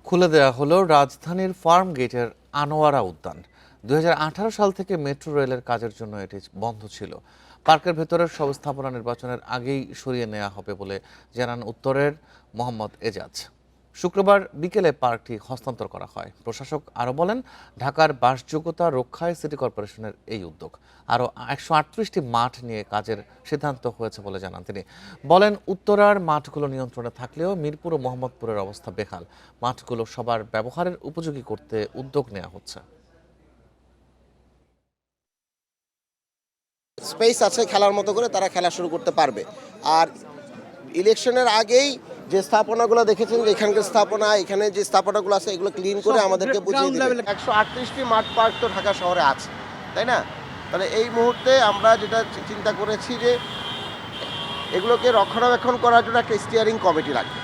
খুলে দেওয়া হলো রাজধানীর ফার্ম গেটের আনোয়ারা উদ্যান। ২০১৮ সাল থেকে মেট্রো রেলের কাজের জন্য এটি বন্ধ ছিল। পার্কের ভেতরের সব স্থাপনা নির্বাচনের আগেই সরিয়ে নেওয়া হবে বলে জানান উত্তরের মোহাম্মদ এজাজ। শুক্রবার বিকেলে পার্কটি হস্তান্তর করা হয়। প্রশাসক আরও বলেন, ঢাকার বাসযোগ্যতা রক্ষায় সিটি কর্পোরেশনের এই উদ্যোগ। আরও ১৩৮টি মাঠ নিয়ে কাজের সিদ্ধান্ত হয়েছে বলে জানান তিনি। বলেন, উত্তরার মাঠগুলো নিয়ন্ত্রণে থাকলেও মিরপুর ও মোহাম্মদপুরের অবস্থা বেহাল। মাঠগুলো সবার ব্যবহারের উপযোগী করতে উদ্যোগ নেওয়া হচ্ছে। স্পেস আছে, খেলার মতো করে তারা খেলা শুরু করতে পারবে। আর ইলেকশনের আগেই যে স্থাপনাগুলো দেখেছেন, যে এখানকার স্থাপনা, এখানে যে স্থাপনাগুলো আছে, এগুলো ক্লিন করে আমাদেরকে বুঝিয়ে দেবে। ১৩৮টি মাঠ পার্ক তো ঢাকা শহরে আছে, তাই না? তাহলে এই মুহূর্তে আমরা যেটা চিন্তা করেছি যে এগুলোকে রক্ষণাবেক্ষণ করার জন্য একটা স্টিয়ারিং কমিটি লাগবে।